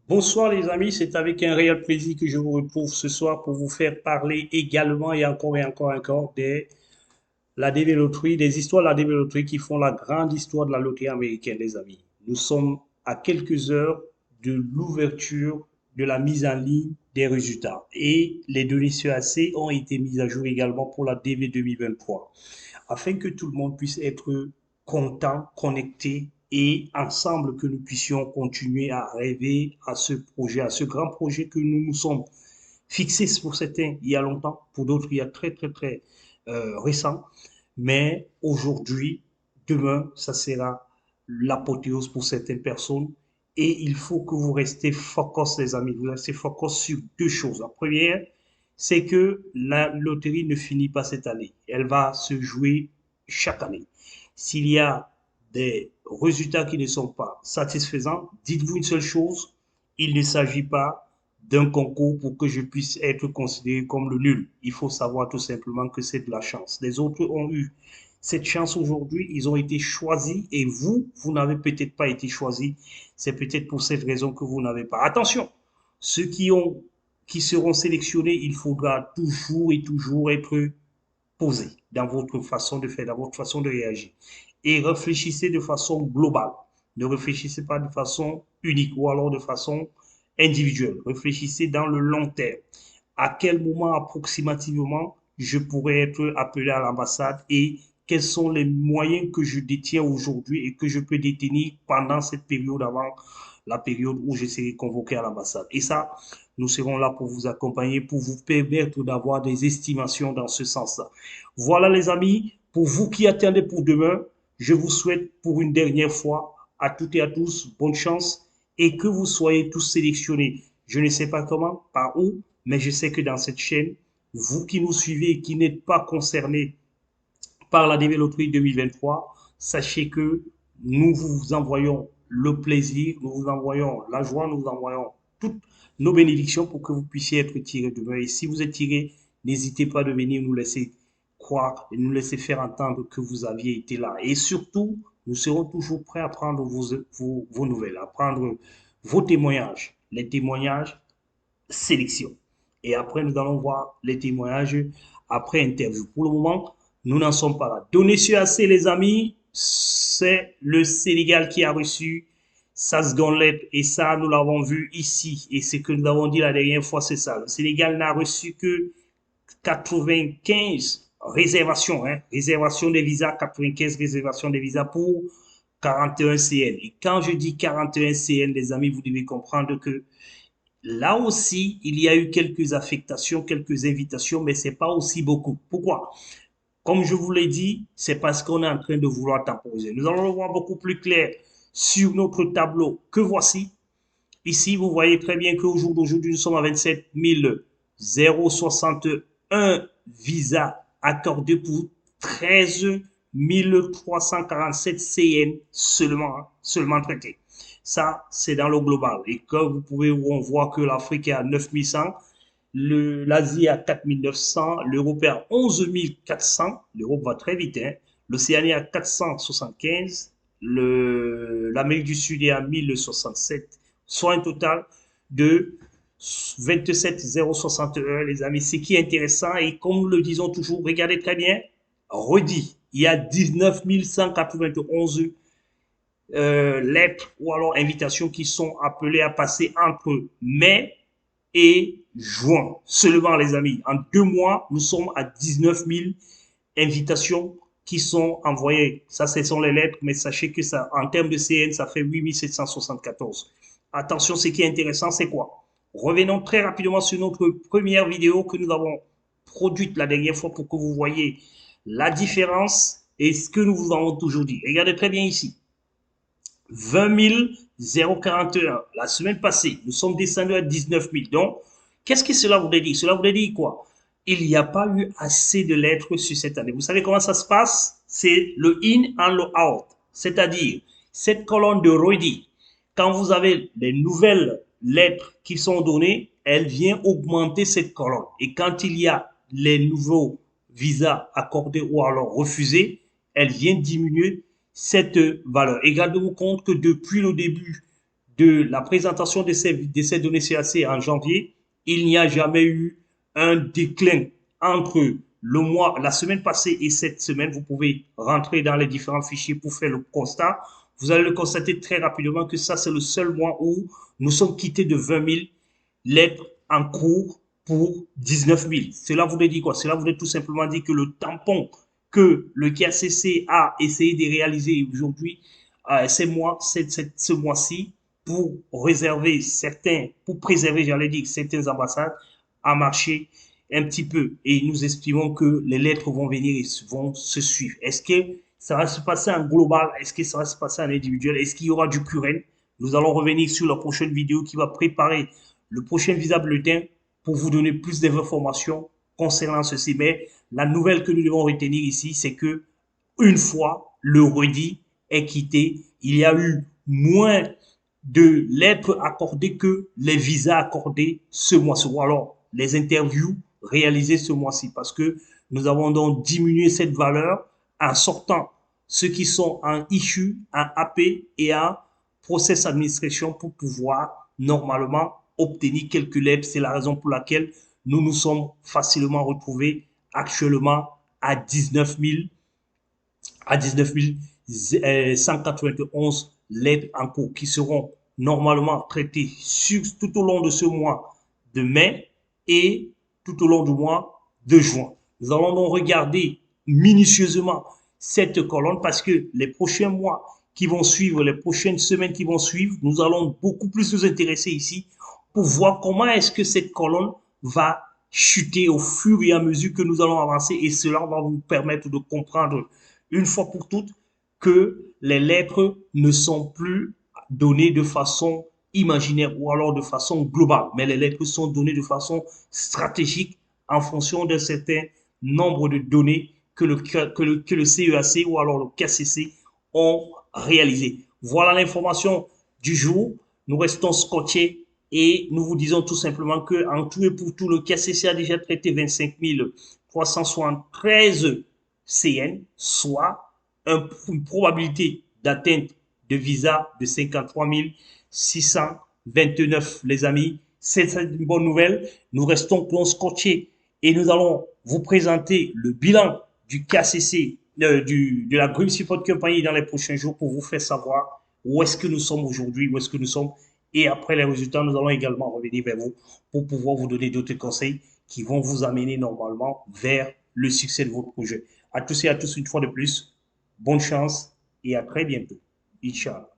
Bonsoir les amis, c'est avec un réel plaisir que je vous retrouve ce soir pour vous faire parler également et encore la DV Loterie, des histoires de la DV Loterie qui font la grande histoire de la loterie américaine les amis. Nous sommes à quelques heures de l'ouverture de la mise en ligne des résultats et les données CAC ont été mises à jour également pour la DV 2023 afin que tout le monde puisse être content, connecté et ensemble que nous puissions continuer à rêver à ce projet, à ce grand projet que nous nous sommes fixés pour certains il y a longtemps, pour d'autres il y a très récent. Mais aujourd'hui, demain, ça sera l'apothéose pour certaines personnes. Et il faut que vous restez focus, les amis. Vous restez focus sur deux choses. La première, c'est que la loterie ne finit pas cette année. Elle va se jouer chaque année. S'il y a des résultats qui ne sont pas satisfaisants, dites-vous une seule chose, il ne s'agit pas d'un concours pour que je puisse être considéré comme le nul. Il faut savoir tout simplement que c'est de la chance. Les autres ont eu cette chance aujourd'hui, ils ont été choisis et vous n'avez peut-être pas été choisi. C'est peut-être pour cette raison que vous n'avez pas. Attention, ceux qui seront sélectionnés, il faudra toujours et toujours être posé dans votre façon de faire, dans votre façon de réagir. Et réfléchissez de façon globale. Ne réfléchissez pas de façon unique ou alors de façon individuelle. Réfléchissez dans le long terme. À quel moment approximativement je pourrais être appelé à l'ambassade et quels sont les moyens que je détiens aujourd'hui et que je peux détenir pendant cette période avant la période où je serai convoqué à l'ambassade. Et ça, nous serons là pour vous accompagner, pour vous permettre d'avoir des estimations dans ce sens-là. Voilà les amis, pour vous qui attendez pour demain, je vous souhaite pour une dernière fois à toutes et à tous bonne chance et que vous soyez tous sélectionnés. Je ne sais pas comment, par où, mais je sais que dans cette chaîne, vous qui nous suivez et qui n'êtes pas concernés par la DV Loterie 2023, sachez que nous vous envoyons le plaisir, nous vous envoyons la joie, nous vous envoyons toutes nos bénédictions pour que vous puissiez être tirés demain. Et si vous êtes tirés, n'hésitez pas de venir nous laisser croire et nous laisser faire entendre que vous aviez été là. Et surtout, nous serons toujours prêts à prendre vos nouvelles, à prendre vos témoignages, les témoignages sélection. Et après, nous allons voir les témoignages après interview. Pour le moment, nous n'en sommes pas là. Donnez sur assez, les amis, c'est le Sénégal qui a reçu sa seconde lettre. Et ça, nous l'avons vu ici. Et ce que nous avons dit la dernière fois, c'est ça. Le Sénégal n'a reçu que 95 réservations, hein, réservation des visas, 95 réservations des visas pour 41 CN. Et quand je dis 41 CN, les amis, vous devez comprendre que là aussi, il y a eu quelques affectations, quelques invitations, mais c'est pas aussi beaucoup. Pourquoi? Comme je vous l'ai dit, c'est parce qu'on est en train de vouloir temporiser. Nous allons le voir beaucoup plus clair sur notre tableau que voici. Ici, vous voyez très bien qu'au jour d'aujourd'hui, nous sommes à 27 061 visas accordés pour 13 347 CN seulement, hein, seulement traités. Ça, c'est dans le global. Et comme vous pouvez, on voit que l'Afrique est à 9100, l'Asie à 4900, l'Europe est à 11 400, l'Europe va très vite, hein, l'Océanie à 475, l'Amérique du Sud est à 1067, soit un total de 27 061, les amis. Ce qui est intéressant, et comme nous le disons toujours, regardez très bien, redit, il y a 19 191 lettres ou alors invitations qui sont appelées à passer entre mai et juin. Seulement, les amis, en 2 mois, nous sommes à 19 000 invitations qui sont envoyées. Ça, ce sont les lettres, mais sachez que ça, en termes de CN, ça fait 8 774. Attention, ce qui est intéressant, c'est quoi? Revenons très rapidement sur notre première vidéo que nous avons produite la dernière fois pour que vous voyez la différence et ce que nous vous avons toujours dit. Regardez très bien ici. 20 041. La semaine passée, nous sommes descendus à 19 000. Donc, qu'est-ce que cela voudrait dire? Cela voudrait dire quoi? Il n'y a pas eu assez de lettres sur cette année. Vous savez comment ça se passe? C'est le in and le out. C'est-à-dire, cette colonne de ready, quand vous avez les nouvelles lettres qui sont données, elle vient augmenter cette colonne. Et quand il y a les nouveaux visas accordés ou alors refusés, elle vient diminuer cette valeur. Et gardez-vous compte que depuis le début de la présentation de ces données CAC en janvier, il n'y a jamais eu un déclin entre la semaine passée et cette semaine. Vous pouvez rentrer dans les différents fichiers pour faire le constat. Vous allez le constater très rapidement que ça, c'est le seul mois où nous sommes quittés de 20 000 lettres en cours pour 19 000. Cela voudrait dire quoi? Cela voudrait tout simplement dire que le tampon que le KCC a essayé de réaliser aujourd'hui, ce mois-ci, pour réserver pour préserver, j'allais dire, certaines ambassades, a marché un petit peu. Et nous estimons que les lettres vont venir et vont se suivre. Est-ce que ça va se passer en global? Est-ce que ça va se passer en individuel? Est-ce qu'il y aura du current? Nous allons revenir sur la prochaine vidéo qui va préparer le prochain Visa Bulletin pour vous donner plus d'informations concernant ceci. Mais la nouvelle que nous devons retenir ici, c'est que une fois le redit est quitté, il y a eu moins de lettres accordées que les visas accordés ce mois-ci, ou alors les interviews réalisées ce mois-ci, parce que nous avons donc diminué cette valeur en sortant ceux qui sont en issue, en AP et en process administration pour pouvoir normalement obtenir quelques lettres. C'est la raison pour laquelle nous nous sommes facilement retrouvés actuellement à 19 191 lettres en cours qui seront normalement traitées tout au long de ce mois de mai et tout au long du mois de juin. Nous allons donc regarder minutieusement cette colonne parce que les prochains mois qui vont suivre, les prochaines semaines qui vont suivre, nous allons beaucoup plus nous intéresser ici pour voir comment est-ce que cette colonne va chuter au fur et à mesure que nous allons avancer et cela va vous permettre de comprendre une fois pour toutes que les lettres ne sont plus données de façon imaginaire ou alors de façon globale, mais les lettres sont données de façon stratégique en fonction d'un certain nombre de données que le CEAC ou alors le KCC ont réalisé. Voilà l'information du jour. Nous restons scotchés et nous vous disons tout simplement que en tout et pour tout, le KCC a déjà traité 25 373 CN, soit une probabilité d'atteinte de visa de 53 629, les amis. C'est une bonne nouvelle. Nous restons scotchés et nous allons vous présenter le bilan du KCC, de la Green Support Company dans les prochains jours pour vous faire savoir où est-ce que nous sommes aujourd'hui, où est-ce que nous sommes. Et après les résultats, nous allons également revenir vers vous pour pouvoir vous donner d'autres conseils qui vont vous amener normalement vers le succès de votre projet. À tous et à tous, une fois de plus, bonne chance et à très bientôt. Inch'Allah.